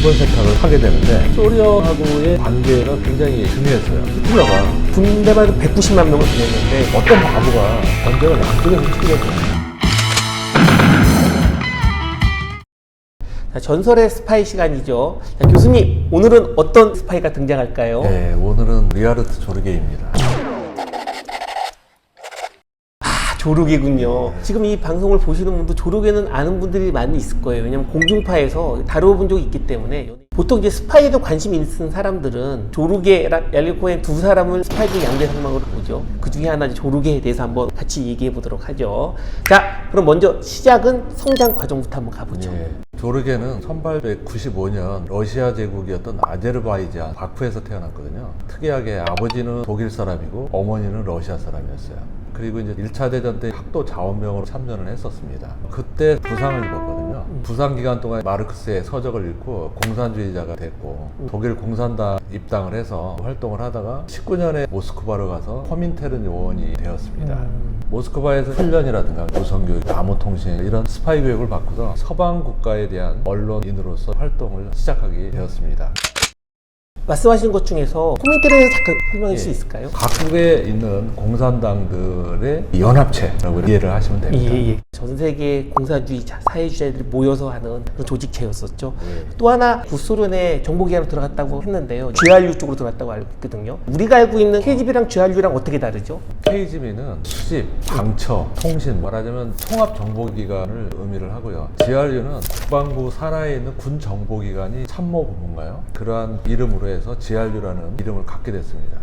신분 세탁을 하게 되는데 소련하고의 관계가 굉장히 중요했어요. 히틀러가 군대만 해도 190만 명을 보냈는데 어떤 바보가 전쟁을 양쪽에서 치르겠어요. 자, 전설의 스파이 시간이죠. 자, 교수님, 오늘은 어떤 스파이가 등장할까요? 네, 오늘은 리하르트 조르게입니다. 조르게군요. 지금 이 방송을 보시는 분도 조르게는 아는 분들이 많이 있을 거예요. 왜냐면 공중파에서 다뤄본 적이 있기 때문에. 보통 이제 스파이에도 관심이 있는 사람들은 조르게랑 얄리 코헨 두 사람을 스파이 중 양대 상망으로 보죠. 그 중에 하나 조르게에 대해서 한번 같이 얘기해 보도록 하죠. 자, 그럼 먼저 시작은 성장 과정부터 한번 가보죠. 네, 조르게는 1895년 러시아 제국이었던 아제르바이잔 바쿠에서 태어났거든요. 특이하게 아버지는 독일 사람이고 어머니는 러시아 사람이었어요. 그리고 이제 1차 대전 때 학도 자원병으로 참전을 했었습니다. 그때 부상을 입었거든요. 부상 기간 동안 마르크스의 서적을 읽고 공산주의자가 됐고 독일 공산당 입당을 해서 활동을 하다가 19년에 모스크바로 가서 코민테른 요원이 되었습니다. 모스크바에서 훈련이라든가 무선교육, 암호통신 이런 스파이 교육을 받고서 서방 국가에 대한 언론인으로서 활동을 시작하게 되었습니다. 말씀하신 것 중에서 코민테른에서 잠깐 설명해 주실 수 있을까요? 각국에 있는 공산당들의 연합체라고 이해를 하시면 됩니다. 예. 전 세계 공산주의자, 사회주의자들이 모여서 하는 그런 조직체였었죠. 또 하나 구소련의 정보기관으로 들어갔다고 했는데요. GRU 쪽으로 들어갔다고 알고 있거든요. 우리가 알고 있는 KGB랑 GRU랑 어떻게 다르죠? KGB는 수집, 방처, 통신, 말하자면 통합정보기관을 의미를 하고요. GRU는 국방부 산하에 있는 군정보기관이 참모본부인가요? 그러한 이름으로 해서 GRU라는 이름을 갖게 됐습니다.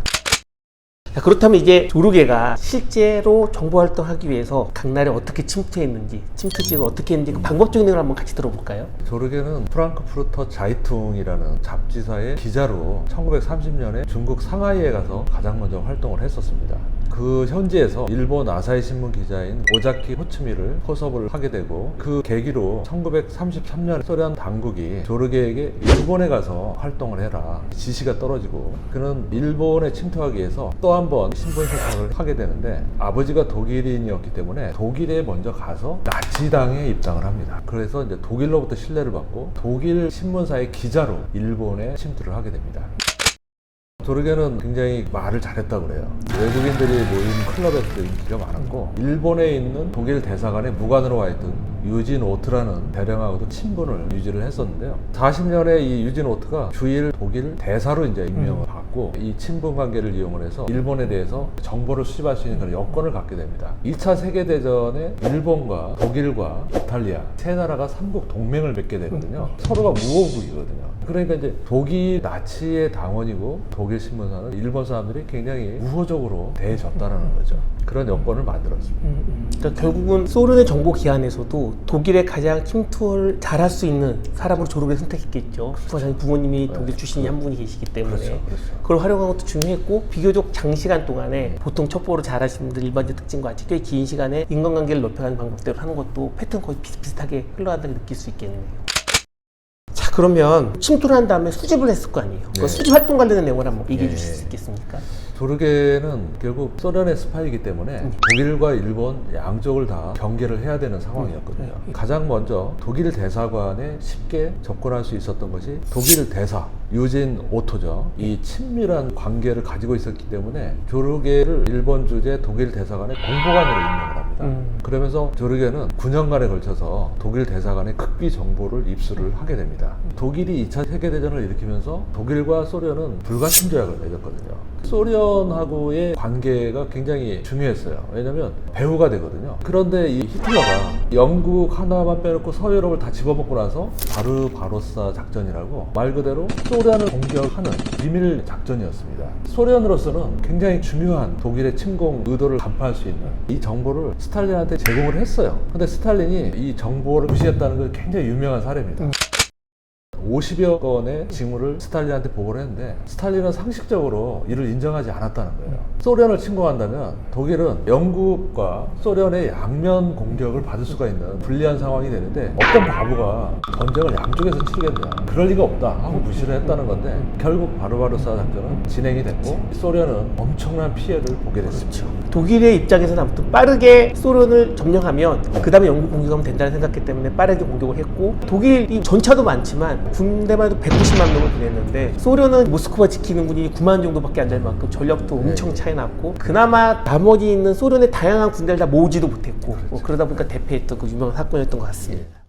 자, 그렇다면 이제 조르게가 실제로 정보 활동하기 위해서 각 나라에 어떻게 침투했는지, 침투지를 어떻게 했는지 그 방법적인 내용을 한번 같이 들어볼까요? 조르게는 프랑크푸르터 자이퉁이라는 잡지사의 기자로 1930년에 중국 상하이에 가서 가장 먼저 활동을 했었습니다. 그 현지에서 일본 아사히 신문 기자인 오자키 호츠미를 포섭을 하게 되고 그 계기로 1933년 소련 당국이 조르게에게 일본에 가서 활동을 해라 지시가 떨어지고 그는 일본에 침투하기 위해서 또 한 번 신분 세탁을 하게 되는데 아버지가 독일인이었기 때문에 독일에 먼저 가서 나치당에 입당을 합니다. 그래서 이제 독일로부터 신뢰를 받고 독일 신문사의 기자로 일본에 침투를 하게 됩니다. 조르게는 굉장히 말을 잘했다고 그래요. 외국인들이 모인 클럽에서도 인기가 많았고 일본에 있는 독일 대사관에 무관으로 와 있던 유진 오트라는 대령하고도 친분을 유지를 했었는데요. 40년에 이 유진 오트가 주일 독일 대사로 이제 임명을 받고 이 친분 관계를 이용을 해서 일본에 대해서 정보를 수집할 수 있는 그런 여건을 갖게 됩니다. 2차 세계대전에 일본과 독일과 이탈리아 세 나라가 삼국 동맹을 맺게 되거든요. 서로가 무호국이거든요. 그러니까 이제 독일 나치의 당원이고 독일 신문사는 일본 사람들이 굉장히 우호적으로 대해줬다는 거죠. 그런 여건을 만들었습니다. 그러니까 결국은 소련의 정보 기관에서도 독일에 가장 침투를 잘할 수 있는 사람으로 조르게를 선택했겠죠. 부모님이 독일 출신이 한 분이 계시기 때문에 그렇죠. 그걸 활용한 것도 중요했고 비교적 장시간 동안에 보통 첩보를 잘하시는 분들 일반적 특징과 같이 꽤 긴 시간에 인간관계를 높여가는 방법대로 하는 것도 패턴 거의 비슷비슷하게 흘러간다고 느낄 수 있겠네요. 자, 그러면 침투를 한 다음에 수집을 했을 거 아니에요. 그 수집 활동 관련된 내용을 한번 얘기해 주실 수 있겠습니까? 조르게는 결국 소련의 스파이이기 때문에 독일과 일본 양쪽을 다 경계를 해야 되는 상황이었거든요. 가장 먼저 독일 대사관에 쉽게 접근할 수 있었던 것이 독일 대사 유진 오토죠. 이 친밀한 관계를 가지고 있었기 때문에 조르게를 일본 주재 독일 대사관의 공보관으로 임명을 합니다. 그러면서 조르게는 9년간에 걸쳐서 독일 대사관의 극비 정보를 입수를 하게 됩니다. 독일이 2차 세계대전을 일으키면서 독일과 소련은 불가침 조약을 맺었거든요. 소련하고의 관계가 굉장히 중요했어요. 왜냐면 배후가 되거든요. 그런데 이 히틀러가 영국 하나만 빼놓고 서유럽을 다 집어먹고 나서 바르바로사 작전이라고 말 그대로 소련을 공격하는 비밀 작전이었습니다. 소련으로서는 굉장히 중요한 독일의 침공 의도를 간파할 수 있는 이 정보를 스탈린한테 제공을 했어요. 근데 스탈린이 이 정보를 무시했다는 건 굉장히 유명한 사례입니다. 50여 건의 징후를 스탈린한테 보고를 했는데 스탈린은 상식적으로 이를 인정하지 않았다는 거예요. 소련을 침공한다면 독일은 영국과 소련의 양면 공격을 받을 수가 있는 불리한 상황이 되는데 어떤 바보가 전쟁을 양쪽에서 치르겠냐, 그럴 리가 없다 하고 무시를 했다는 건데 결국 바르바로사 작전은 진행이 됐고 소련은 엄청난 피해를 보게 됐습니다. 독일의 입장에서는 아무튼 빠르게 소련을 점령하면 그 다음에 영국 공격하면 된다는 생각했기 때문에 빠르게 공격을 했고 독일이 전차도 많지만 군대만 해도 190만 명을 보냈는데 소련은 모스크바 지키는 군인이 9만 정도밖에 안 될 만큼 전력도 엄청 차이 났고 그나마 나머지 있는 소련의 다양한 군대를 다 모으지도 못했고 그러다 보니까 대패했던 그 유명한 사건이었던 것 같습니다.